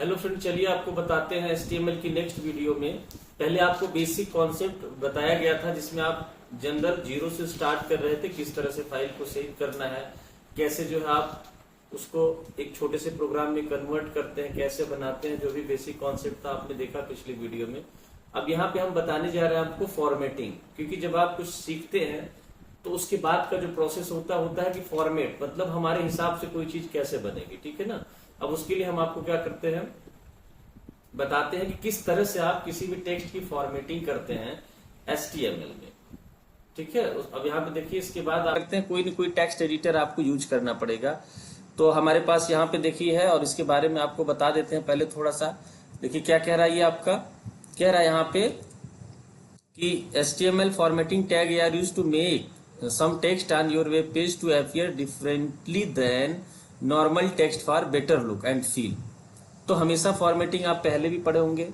Hello friend, चलिए आपको बताते हैं HTML की नेक्स्ट वीडियो में। पहले आपको बेसिक कॉन्सेप्ट बताया गया था जिसमें आप जनरल जीरो से स्टार्ट कर रहे थे, किस तरह से फाइल को सेव करना है, कैसे जो है आप उसको एक छोटे से प्रोग्राम में कन्वर्ट करते हैं, कैसे बनाते हैं, जो भी बेसिक कॉन्सेप्ट था आपने देखा पिछली वीडियो में। अब यहाँ पे हम बताने जा रहे हैं आपको फॉर्मेटिंग, क्योंकि जब आप कुछ सीखते हैं तो उसके बाद का जो प्रोसेस होता है कि फॉर्मेट, मतलब हमारे हिसाब से कोई चीज कैसे बनेगी, ठीक है ना। अब उसके लिए हम आपको क्या करते हैं, बताते हैं कि किस तरह से आप किसी भी टेक्स्ट की फॉर्मेटिंग करते हैं HTML में, ठीक है। अब यहाँ पे देखिए, इसके बाद आप करते हैं कोई न कोई टेक्स्ट एडिटर आपको यूज करना पड़ेगा। तो हमारे पास यहाँ पे देखिए है, और इसके बारे में आपको बता देते हैं। पहले थोड़ा सा देखिए क्या कह रहा है, ये आपका कह रहा है यहाँ पे कि HTML formatting tag are used to make some text on your web page to appear differently than normal text for better look and feel। तो हमेशा फॉर्मेटिंग आप पहले भी पढ़े होंगे,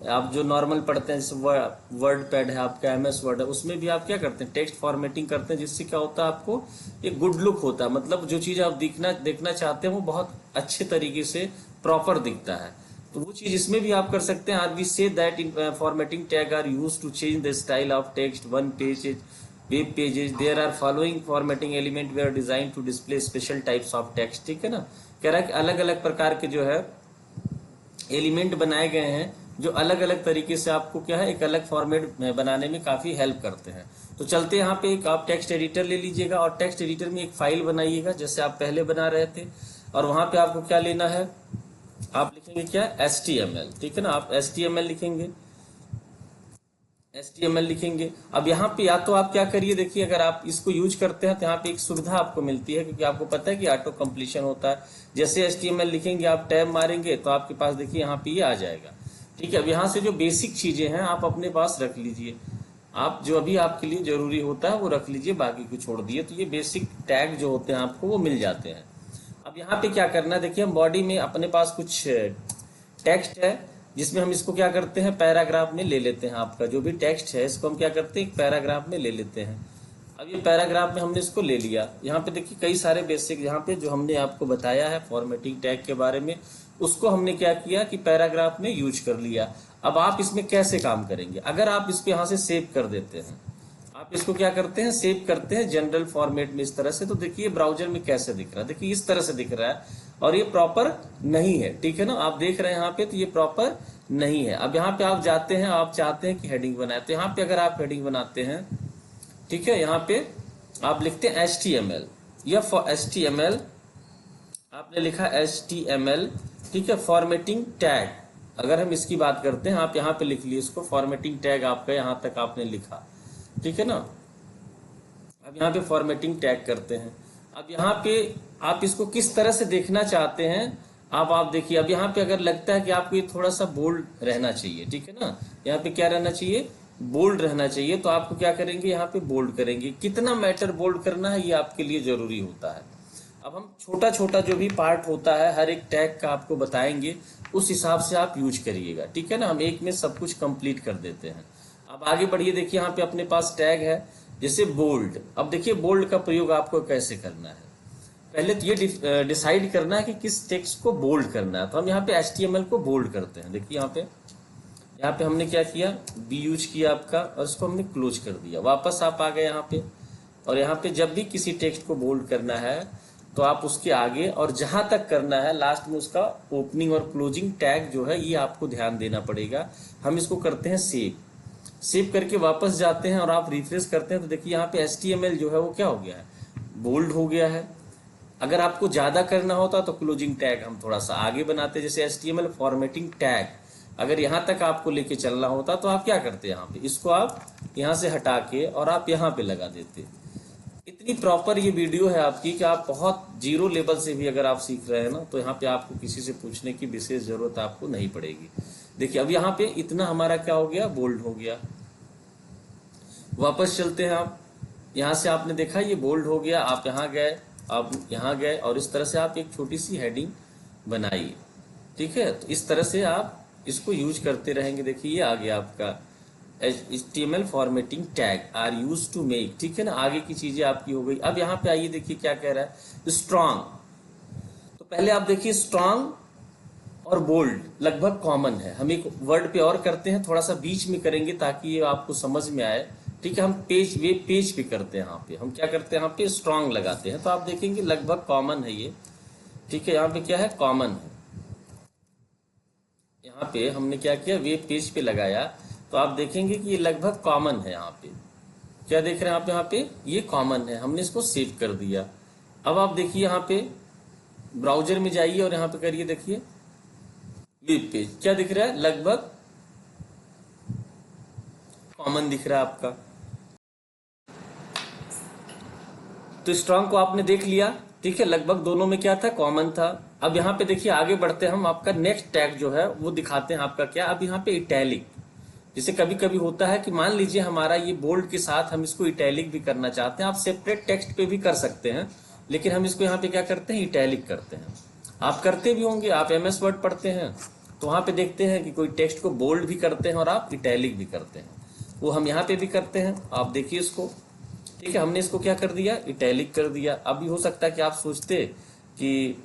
आप जो नॉर्मल पढ़ते हैं, जैसे वर्ड पैड है आपका, MS वर्ड है, उसमें भी आप क्या करते हैं, टेक्स्ट फॉर्मेटिंग करते हैं, जिससे क्या होता है आपको एक गुड लुक होता है, मतलब जो चीज आप देखना चाहते हैं वो बहुत अच्छे तरीके से प्रॉपर दिखता है। तो वो चीज इसमें भी आप कर सकते हैं। Or we say that in formatting tag are used to change the style of text one page web pages. There are following formatting element we are design to display special types of text, ठीक है ना। कह रहा है कि अलग अलग प्रकार के जो है एलिमेंट बनाए गए हैं जो अलग अलग तरीके से आपको क्या है एक अलग फॉर्मेट बनाने में काफी हेल्प करते हैं। तो चलते यहाँ पे एक आप टेक्स्ट एडिटर ले लीजिएगा और टेक्स्ट एडिटर में एक फाइल बनाइएगा जैसे आप पहले बना रहे थे, और वहां पे आपको क्या लेना है, आप लिखेंगे क्या, HTML, ठीक है ना। आप HTML लिखेंगे, HTML लिखेंगे। अब यहाँ पे या तो आप क्या करिए, देखिए अगर आप इसको यूज करते हैं तो यहाँ पे एक सुविधा आपको मिलती है, क्योंकि आपको पता है कि ऑटो कंप्लीशन होता है। जैसे HTML लिखेंगे, आप टैब मारेंगे तो आपके पास देखिए यहाँ पे ये आ जाएगा, ठीक है। अब यहाँ से जो बेसिक चीजें हैं आप अपने पास रख लीजिए, आप जो अभी आपके लिए जरूरी होता है वो रख लीजिए, बाकी को छोड़ दिए। तो ये बेसिक टैग जो होते हैं आपको वो मिल जाते हैं। अब यहाँ पे क्या करना है, देखिए हम बॉडी में अपने पास कुछ टेक्स्ट है जिसमें हम इसको क्या करते हैं, पैराग्राफ में ले लेते हैं। आपका जो भी टेक्स्ट है इसको हम क्या करते हैं, एक पैराग्राफ में ले लेते हैं। अब ये पैराग्राफ में हमने इसको ले लिया। यहाँ पे देखिए कई सारे बेसिक यहाँ पे जो हमने आपको बताया है फॉर्मेटिंग टैग के बारे में, उसको हमने क्या किया कि पैराग्राफ में यूज कर लिया। अब आप इसमें कैसे काम करेंगे, अगर आप इसको यहाँ से सेव कर देते हैं, आप इसको क्या करते हैं, सेव करते हैं जनरल फॉर्मेट में इस तरह से, तो देखिए ब्राउजर में कैसे दिख रहा है, देखिए इस तरह से दिख रहा है और ये प्रॉपर नहीं है, ठीक है ना। आप देख रहे हैं यहाँ पे तो ये प्रॉपर नहीं है। अब यहाँ पे आप जाते हैं, आप चाहते हैं कि हेडिंग बनाए, तो यहाँ पे अगर आप हेडिंग बनाते हैं, ठीक है, यहाँ पे आप लिखते हैं HTML या HTML, आपने लिखा HTML, ठीक है, फॉर्मेटिंग टैग। अगर हम इसकी बात करते हैं, आप यहाँ पे लिख लिए इसको, फॉर्मेटिंग टैग आपका यहाँ तक आपने लिखा, ठीक है ना। अब यहाँ पे फॉर्मेटिंग टैग करते हैं। अब यहाँ पे आप इसको किस तरह से देखना चाहते हैं, आप देखिए। अब यहाँ पे अगर लगता है कि आपको ये थोड़ा सा बोल्ड रहना चाहिए, ठीक है ना, यहाँ पे क्या रहना चाहिए, बोल्ड रहना चाहिए, तो आपको क्या करेंगे, यहाँ पे बोल्ड करेंगे। कितना मैटर बोल्ड करना है ये आपके लिए जरूरी होता है। अब हम छोटा छोटा जो भी पार्ट होता है हर एक टैग का आपको बताएंगे, उस हिसाब से आप यूज करिएगा, ठीक है ना। हम एक में सब कुछ कंप्लीट कर देते हैं। अब आगे बढ़िए, देखिए यहाँ पे अपने पास टैग है जैसे बोल्ड। अब देखिए बोल्ड का प्रयोग आपको कैसे करना है, पहले तो ये डिसाइड करना है कि किस टेक्स्ट को बोल्ड करना है। तो हम यहाँ पे HTML को बोल्ड करते हैं। देखिए यहाँ पे हमने क्या किया, बी यूज किया आपका, और इसको हमने क्लोज कर दिया। वापस आप आ गए यहाँ पे, और यहाँ पे जब भी किसी टेक्स्ट को बोल्ड करना है तो आप उसके आगे और जहां तक करना है लास्ट में उसका ओपनिंग और क्लोजिंग टैग जो है ये आपको ध्यान देना पड़ेगा। हम इसको करते हैं सेव करके वापस जाते हैं और आप रिफ्रेश करते हैं तो देखिए यहाँ पे HTML जो है वो क्या हो गया है, बोल्ड हो गया है। अगर आपको ज्यादा करना होता तो क्लोजिंग टैग हम थोड़ा सा आगे बनाते, जैसे HTML फॉर्मेटिंग टैग अगर यहाँ तक आपको लेके चलना होता तो आप क्या करते, यहाँ पे इसको आप यहाँ से हटा के और आप यहाँ पे लगा देते। इतनी प्रॉपर ये वीडियो है आपकी कि आप बहुत जीरो लेवल से भी अगर आप सीख रहे हैं ना, तो यहाँ पे आपको किसी से पूछने की विशेष जरूरत आपको नहीं पड़ेगी। देखिए अब यहाँ पे इतना हमारा क्या हो गया, बोल्ड हो गया। वापस चलते हैं, आप यहाँ से आपने देखा ये बोल्ड हो गया, आप यहाँ गए, आप यहाँ गए, और इस तरह से आप एक छोटी सी हेडिंग बनाइए, ठीक है। तो इस तरह से आप इसको यूज करते रहेंगे। देखिए ये आ गया आपका HTML formatting tag are use to make, ठीक है ना। आगे की चीजें आपकी हो गई। अब यहाँ पे आइए, देखिए क्या कह रहा है, स्ट्रांग। तो पहले आप देखिए स्ट्रांग और बोल्ड लगभग कॉमन है। हम एक वर्ड पे और करते हैं, थोड़ा सा बीच में करेंगे ताकि ये आपको समझ में आए। ठीक है, हम पेज पे करते हैं। यहाँ पे हम क्या करते हैं, यहाँ पे स्ट्रांग लगाते हैं, तो आप देखेंगे लगभग कॉमन है ये। ठीक है, यहाँ पे क्या है, कॉमन है। यहाँ पे हमने क्या किया, वेब पेज पे लगाया, तो आप देखेंगे कि ये लगभग कॉमन है। यहाँ पे क्या देख रहे हैं आप, यहाँ पे ये कॉमन है, हमने इसको सेव कर दिया। अब आप देखिए यहाँ पे ब्राउजर में जाइए और यहाँ पे करिए, देखिए वेब पेज क्या दिख रहा है, लगभग कॉमन दिख रहा है आपका। तो स्ट्रांग को आपने देख लिया। ठीक है, लगभग दोनों में क्या था, कॉमन था। अब यहाँ पे देखिए आगे बढ़ते हैं हम, आपका नेक्स्ट टैग जो है वो दिखाते हैं आपका क्या। अब यहाँ पे इटैलिक, जैसे कभी कभी होता है कि मान लीजिए हमारा ये बोल्ड के साथ हम इसको इटैलिक भी करना चाहते हैं। आप सेपरेट टेक्स्ट पे भी कर सकते हैं, लेकिन हम इसको यहाँ पे क्या करते हैं, इटैलिक करते हैं। आप करते भी होंगे, आप MS वर्ड पढ़ते हैं तो वहां पे देखते हैं कि कोई टेक्स्ट को बोल्ड भी करते हैं और आप इटैलिक भी करते हैं। वो हम यहाँ पे भी करते हैं, आप देखिए इसको। ठीक है, हमने इसको क्या कर दिया, इटैलिक कर दिया। अभी हो सकता है कि आप सोचते कि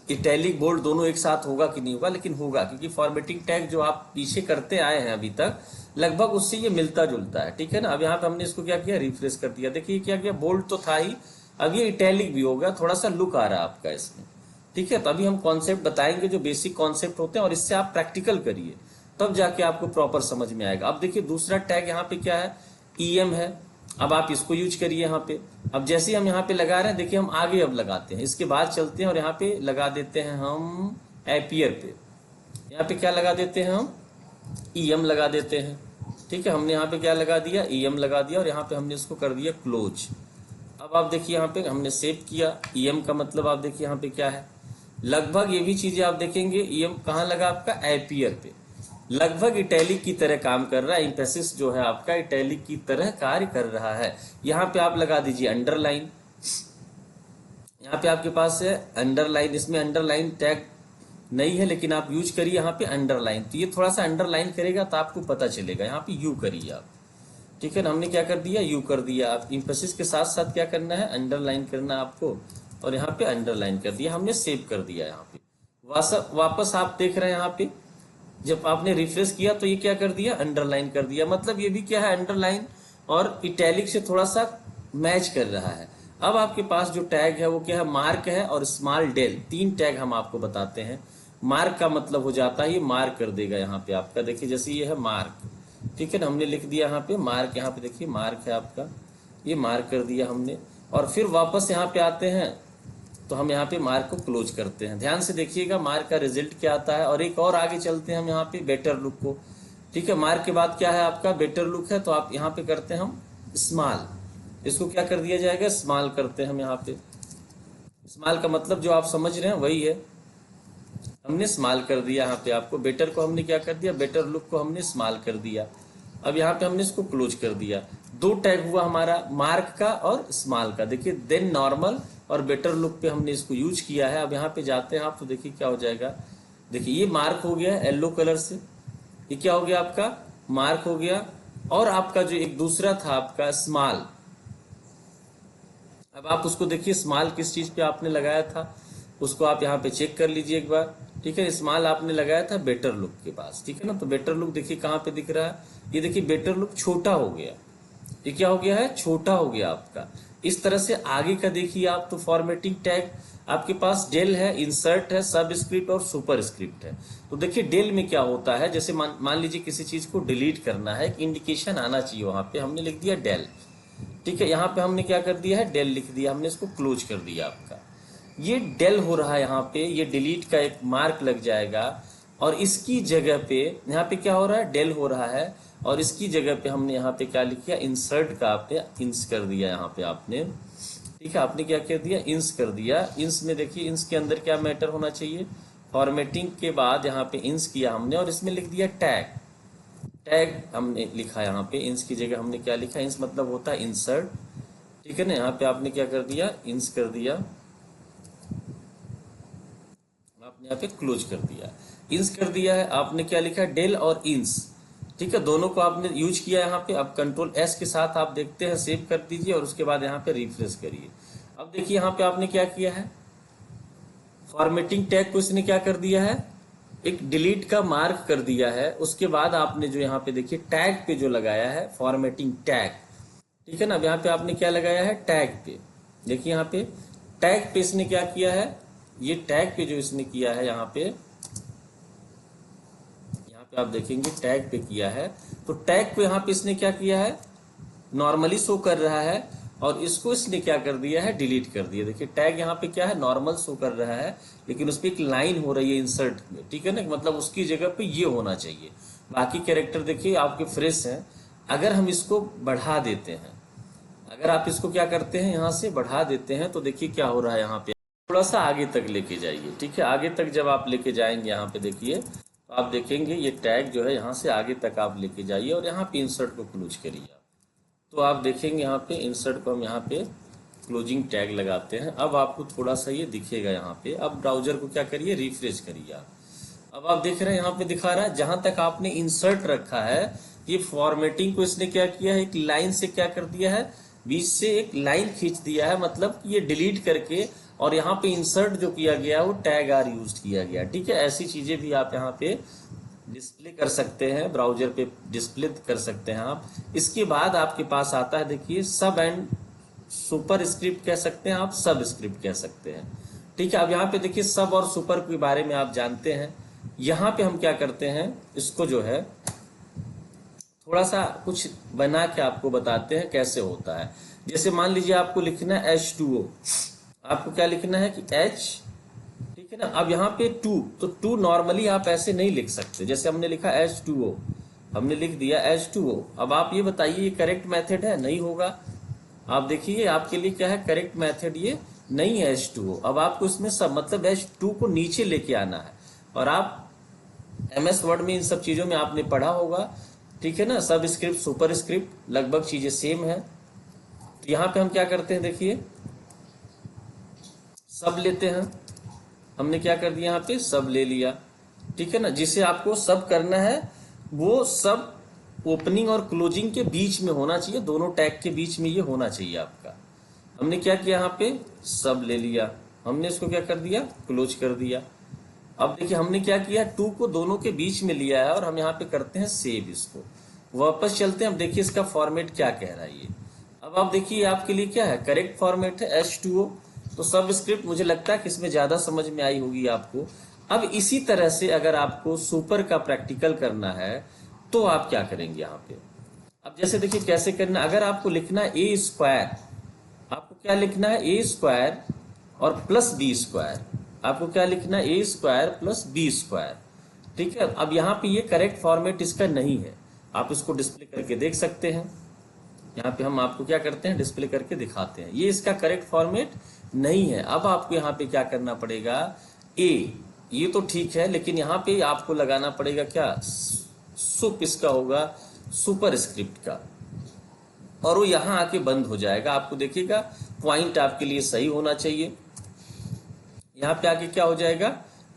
इटैलिक बोल्ड दोनों एक साथ होगा कि नहीं होगा, लेकिन होगा, क्योंकि फॉर्मेटिंग टैग जो आप पीछे करते आए हैं अभी तक, लगभग उससे ये मिलता जुलता है। ठीक है ना। अब यहाँ पे हमने इसको क्या किया, रिफ्रेश कर दिया। देखिए क्या किया, बोल्ड तो था ही, अब ये इटैलिक भी हो गया, थोड़ा सा लुक आ रहा है आपका इसमें। ठीक है, तो अभी हम कॉन्सेप्ट बताएंगे जो बेसिक कॉन्सेप्ट होते हैं, और इससे आप प्रैक्टिकल करिए, तब जाके आपको प्रॉपर समझ में आएगा। अब देखिए दूसरा टैग यहाँ पे क्या है, EM है। अब आप इसको यूज करिए यहाँ पे। अब जैसे ही हम यहाँ पे लगा रहे हैं, देखिए हम आगे अब लगाते हैं, इसके बाद चलते हैं और यहाँ पे लगा देते हैं हम एपियर पे। यहाँ पे क्या लगा देते हैं हम, EM लगा देते हैं। ठीक है, हमने यहाँ पे क्या लगा दिया, EM लगा दिया, और यहाँ पे हमने इसको कर दिया क्लोज। अब आप देखिए यहाँ पे हमने सेव किया। EM का मतलब आप देखिए यहाँ पे क्या है, लगभग ये भी चीजें आप देखेंगे। EM कहाँ लगा आपका, एपियर पे, लगभग इटैलिक की तरह काम कर रहा है। एम्फेसिस जो है आपका इटैलिक की तरह कार्य कर रहा है। यहाँ पे आप लगा दीजिए अंडरलाइन। यहाँ पे आपके पास है अंडरलाइन, इसमें अंडरलाइन टैग नहीं है, लेकिन आप यूज करिए यहाँ पे अंडरलाइन। तो ये थोड़ा सा अंडरलाइन करेगा तो आपको पता चलेगा। यहाँ पे यू करिए आप। ठीक है ना, हमने क्या कर दिया, यू कर दिया। आप एम्फेसिस के साथ साथ क्या करना है, अंडरलाइन करना आपको, और यहाँ पे अंडरलाइन कर दिया, हमने सेव कर दिया। यहाँ पे वापस आप देख रहे हैं यहाँ पे, जब आपने रिफ्रेश किया तो ये क्या कर दिया, अंडरलाइन कर दिया। मतलब ये भी क्या है, अंडरलाइन और इटैलिक से थोड़ा सा मैच कर रहा है। अब आपके पास जो टैग है वो क्या है, मार्क है और स्मॉल डेल। 3 टैग हम आपको बताते हैं। मार्क का मतलब हो जाता है ये मार्क कर देगा यहाँ पे आपका। देखिए जैसे ये है मार्क, ठीक है ना, हमने लिख दिया यहाँ पे मार्क। यहाँ पे देखिए मार्क है आपका, ये मार्क कर दिया हमने। और फिर वापस यहाँ पे आते हैं तो हम यहाँ पे मार्क को क्लोज करते हैं। ध्यान से देखिएगा मार्क का रिजल्ट क्या आता है। और एक और आगे चलते हैं हम यहाँ पे बेटर लुक को। ठीक है, मार्क के बाद क्या है आपका, बेटर लुक है, तो आप यहाँ पे करते हैं हम स्मॉल। इसको क्या कर दिया जाएगा, स्मॉल करते हैं हम यहाँ पे। स्मॉल का मतलब जो आप समझ रहे हैं वही है, हमने स्मॉल कर दिया यहाँ पे आपको। बेटर को हमने क्या कर दिया, बेटर लुक को हमने स्मॉल कर दिया। अब यहाँ पे हमने इसको क्लोज कर दिया। 2 टैग हुआ हमारा, मार्क का और स्मॉल का। देखिए देन नॉर्मल और बेटर लुक पे हमने इसको यूज किया है। अब यहाँ पे जाते हैं आप तो देखिए क्या हो जाएगा। देखिए ये मार्क हो गया येलो कलर से, ये क्या हो गया आपका, मार्क हो गया। और आपका जो एक दूसरा था आपका स्मॉल, अब आप उसको देखिए स्मॉल किस चीज पे आपने लगाया था, उसको आप यहाँ पे चेक कर लीजिए एक बार। ठीक है, स्मॉल आपने लगाया था बेटर लुक के पास। ठीक है ना, तो बेटर लुक देखिए कहाँ पे दिख रहा है, ये देखिए बेटर लुक छोटा हो गया। ये क्या हो गया है, छोटा हो गया आपका। इस तरह से आगे का देखिए आप तो फॉर्मेटिंग टैग आपके पास डेल है, इंसर्ट है, सब स्क्रिप्ट और सुपर स्क्रिप्ट है। तो देखिए डेल में क्या होता है, जैसे मान लीजिए किसी चीज को डिलीट करना है, एक इंडिकेशन आना चाहिए वहां पे, हमने लिख दिया डेल। ठीक है, यहाँ पे हमने क्या कर दिया है, डेल लिख दिया, हमने इसको क्लोज कर दिया आपका। ये डेल हो रहा है यहाँ पे, ये डिलीट का एक मार्क लग जाएगा। और इसकी जगह पे यहाँ पे क्या हो रहा है, डेल हो रहा है। और इसकी जगह पे हमने यहाँ पे क्या लिख दिया, इंसर्ट का आपने इंस कर दिया यहाँ पे आपने। ठीक है, आपने क्या कर दिया, इंस कर दिया। इंस में देखिए इंस के अंदर क्या मैटर होना चाहिए, फॉर्मेटिंग के बाद यहाँ पे इंस किया हमने और इसमें लिख दिया टैग। टैग हमने लिखा यहाँ पे, इंस की जगह हमने क्या लिखा, इंस मतलब होता है इंसर्ट। ठीक है ना, यहाँ पे आपने क्या कर दिया, इंस कर दिया, आपने यहाँ पे क्लोज कर दिया, इंस कर दिया है। आपने क्या लिखा, डेल और इंस। ठीक है, दोनों को आपने यूज किया यहाँ पे। अब कंट्रोल S के साथ आप देखते हैं, सेव कर दीजिए और उसके बाद यहाँ पे रिफ्रेश करिए। अब देखिए यहाँ पे आपने क्या किया है, फॉर्मेटिंग टैग को इसने क्या कर दिया है, एक डिलीट का मार्क कर दिया है। उसके बाद आपने जो यहाँ पे देखिए टैग पे जो लगाया है फॉर्मेटिंग टैग, ठीक है ना। अब यहाँ पे आपने क्या लगाया है, टैग पे। देखिए यहाँ पे टैग पे इसने क्या किया है, ये टैग पे जो इसने किया है यहाँ पे आप देखेंगे टैग पे किया है। तो टैग को यहाँ पे इसने क्या किया है, नॉर्मली शो कर रहा है और इसको इसने क्या कर दिया है, डिलीट कर दिया। देखिए टैग यहाँ पे क्या है, नॉर्मल शो कर रहा है लेकिन उस पर एक लाइन हो रही है इंसर्ट में, ठीक है ना, मतलब उसकी जगह पे ये होना चाहिए। बाकी कैरेक्टर देखिए आपके फ्रेश हैं। अगर हम इसको बढ़ा देते हैं, अगर आप इसको क्या करते हैं, यहाँ से बढ़ा देते हैं, तो देखिए क्या हो रहा है, यहाँ पे थोड़ा सा आगे तक लेके जाइए, ठीक है। आगे तक जब आप लेके जाएंगे यहाँ पे देखिए, तो आप देखेंगे ये टैग जो है यहाँ से आगे तक आप लेके जाइए और यहाँ पे इंसर्ट को क्लोज करिए। तो आप देखेंगे यहाँ पे इंसर्ट को हम यहाँ पे क्लोजिंग टैग लगाते हैं। अब आपको थोड़ा सा ये दिखेगा यहाँ पे। अब ब्राउजर को क्या करिए, रिफ्रेश करिए आप। अब आप देख रहे हैं यहाँ पे दिखा रहा है जहां तक आपने इंसर्ट रखा है, ये फॉर्मेटिंग को इसने क्या किया है, एक लाइन से क्या कर दिया है, बीच से एक लाइन खींच दिया है, मतलब ये डिलीट करके और यहाँ पे इंसर्ट जो किया गया वो टैग आर यूज किया गया, ठीक है। ऐसी चीजें भी आप यहाँ पे डिस्प्ले कर सकते हैं, ब्राउजर पे डिस्प्ले कर सकते हैं आप। इसके बाद आपके पास आता है देखिए सब एंड सुपर स्क्रिप्ट कह सकते हैं आप, सब स्क्रिप्ट कह सकते हैं, ठीक है। अब यहाँ पे देखिए सब और सुपर के बारे में आप जानते हैं। यहाँ पे हम क्या करते हैं, इसको जो है थोड़ा सा कुछ बना के आपको बताते हैं कैसे होता है। जैसे मान लीजिए आपको लिखना है H2O, आपको क्या लिखना है कि H, ठीक है ना। अब यहाँ पे 2, तो 2 नॉर्मली आप ऐसे नहीं लिख सकते। जैसे हमने लिखा H2O, हमने लिख दिया H2O। अब आप ये बताइए ये करेक्ट मेथड है, नहीं होगा। आप देखिए आपके लिए क्या है, करेक्ट मेथड ये नहीं है H2O। अब आपको इसमें सब मतलब H2 को नीचे लेके आना है। और आप MS वर्ड में इन सब चीजों में आपने पढ़ा होगा, ठीक है ना। सब स्क्रिप्ट सुपर स्क्रिप्ट लगभग चीजें सेम है। तो यहाँ पे हम क्या करते हैं, देखिए सब लेते हैं, हमने क्या कर दिया यहाँ पे सब ले लिया, ठीक है ना। जिसे आपको सब करना है वो सब ओपनिंग और क्लोजिंग के बीच में होना चाहिए, दोनों टैग के बीच में ये होना चाहिए आपका। हमने क्या किया, यहाँ पे सब ले लिया, हमने इसको क्या कर दिया, क्लोज कर दिया। अब देखिए हमने क्या किया, 2 को दोनों के बीच में लिया है और हम यहाँ पे करते हैं सेव। इसको वापस चलते हैं, अब देखिए इसका फॉर्मेट क्या कह रहा है ये। अब आप देखिए आपके लिए क्या है, करेक्ट फॉर्मेट है H2O। तो सब स्क्रिप्ट मुझे लगता है कि इसमें ज्यादा समझ में आई होगी आपको। अब इसी तरह से अगर आपको सुपर का प्रैक्टिकल करना है तो आप क्या करेंगे यहाँ पे। अब जैसे देखिए कैसे करना, अगर आपको लिखना है A स्क्वायर, आपको क्या लिखना है, A स्क्वायर और प्लस B स्क्वायर। आपको क्या लिखना है, A square plus B square, ठीक है। अब यहाँ पे ये करेक्ट फॉर्मेट इसका नहीं है, आप इसको डिस्प्ले करके देख सकते हैं। यहाँ पे हम आपको क्या करते हैं, डिस्प्ले करके दिखाते हैं, ये इसका करेक्ट फॉर्मेट नहीं है। अब आपको यहाँ पे क्या करना पड़ेगा, A, ये तो ठीक है, लेकिन यहाँ पे आपको लगाना पड़ेगा क्या, सुप इसका होगा सुपर स्क्रिप्ट का, और वो यहाँ आके बंद हो जाएगा। आपको देखिएगा पॉइंट आपके लिए सही होना चाहिए, यहाँ पे आके क्या हो जाएगा,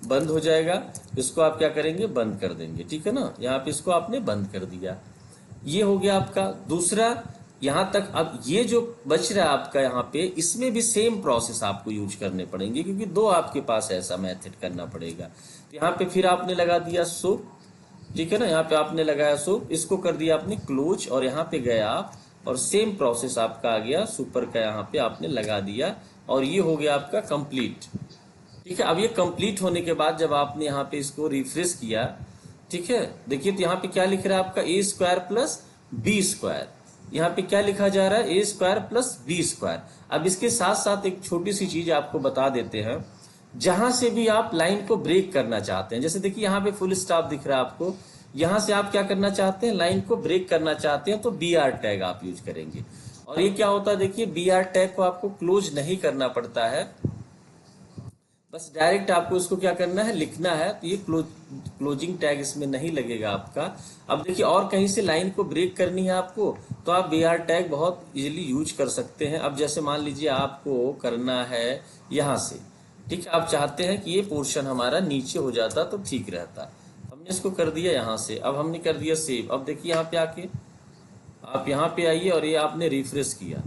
बंद हो जाएगा। इसको आप क्या करेंगे, बंद कर देंगे, ठीक है ना। यहाँ पे इसको आपने बंद कर दिया, ये हो गया आपका दूसरा यहाँ तक। अब ये जो बच रहा है आपका यहाँ पे, इसमें भी सेम प्रोसेस आपको यूज करने पड़ेंगे क्योंकि 2 आपके पास ऐसा मेथड करना पड़ेगा। तो यहाँ पे फिर आपने लगा दिया सुप, ठीक है ना, यहाँ पे आपने लगाया सुप, इसको कर दिया आपने क्लोज और यहाँ पे गया आप और सेम प्रोसेस आपका आ गया, सुपर का यहाँ पे आपने लगा दिया और ये हो गया आपका कंप्लीट, ठीक है। अब ये कंप्लीट होने के बाद जब आपने यहाँ पे इसको रिफ्रेश किया, ठीक है, देखिए तो यहाँ पे क्या लिख रहा है आपका A square plus B square. यहाँ पे क्या लिखा जा रहा है, A square plus B square. अब इसके साथ साथ एक छोटी सी चीज आपको बता देते हैं, जहां से भी आप लाइन को ब्रेक करना चाहते हैं, जैसे देखिए यहाँ पे फुल स्टॉप दिख रहा है आपको, यहां से आप क्या करना चाहते हैं, लाइन को ब्रेक करना चाहते हैं, तो BR टैग आप यूज करेंगे। और ये क्या होता है, देखिए BR टैग को आपको क्लोज नहीं करना पड़ता है, बस डायरेक्ट आपको इसको क्या करना है, लिखना है। तो ये क्लोजिंग टैग इसमें नहीं लगेगा आपका। अब देखिए और कहीं से लाइन को ब्रेक करनी है आपको, तो आप BR टैग बहुत इजीली यूज कर सकते हैं। अब जैसे मान लीजिए आपको करना है यहाँ से, ठीक है, आप चाहते हैं कि ये पोर्शन हमारा नीचे हो जाता तो ठीक रहता, हमने इसको कर दिया यहाँ से। अब हमने कर दिया सेव। अब देखिए यहाँ पे आके आप यहाँ पे आइए और ये आपने रिफ्रेश किया,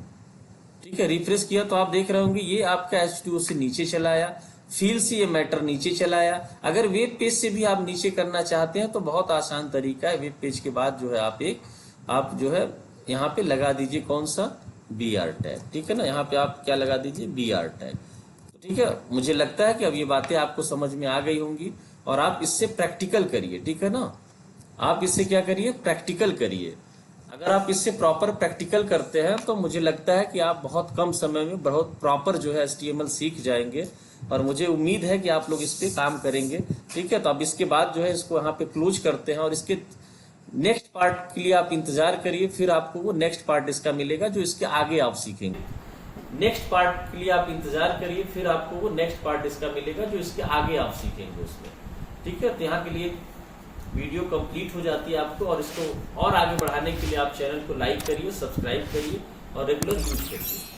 ठीक है, रिफ्रेश किया तो आप देख रहे होंगे ये आपका H2O से नीचे चला आया। फील से ये मैटर नीचे चला आया। अगर वेब पेज से भी आप नीचे करना चाहते हैं तो बहुत आसान तरीका है। वेब पेज के बाद जो है आप जो है यहाँ पे लगा दीजिए कौन सा BR टैग, ठीक है ना। यहाँ पे आप क्या लगा दीजिए BR टैग, तो ठीक है। मुझे लगता है कि अब ये बातें आपको समझ में आ गई होंगी और आप इससे प्रैक्टिकल करिए, ठीक है ना। आप इससे क्या करिए, प्रैक्टिकल करिए। अगर आप इससे प्रॉपर प्रैक्टिकल करते हैं तो मुझे लगता है कि आप बहुत कम समय में बहुत प्रॉपर जो है HTML सीख जाएंगे और मुझे उम्मीद है कि आप लोग इस पे काम करेंगे, ठीक है। तो अब इसके बाद जो है इसको यहाँ पे क्लोज करते हैं और इसके नेक्स्ट पार्ट के लिए आप इंतजार करिए, फिर आपको वो नेक्स्ट पार्ट इसका मिलेगा जो इसके आगे आप सीखेंगे। नेक्स्ट पार्ट के लिए आप इंतजार करिए, फिर आपको वो नेक्स्ट पार्ट इसका मिलेगा जो इसके आगे आप सीखेंगे उसमें, ठीक है। तो यहाँ के लिए वीडियो कंप्लीट हो जाती है आपको, और इसको और आगे बढ़ाने के लिए आप चैनल को लाइक करिए, सब्सक्राइब करिए और रेगुलर यूज करिए।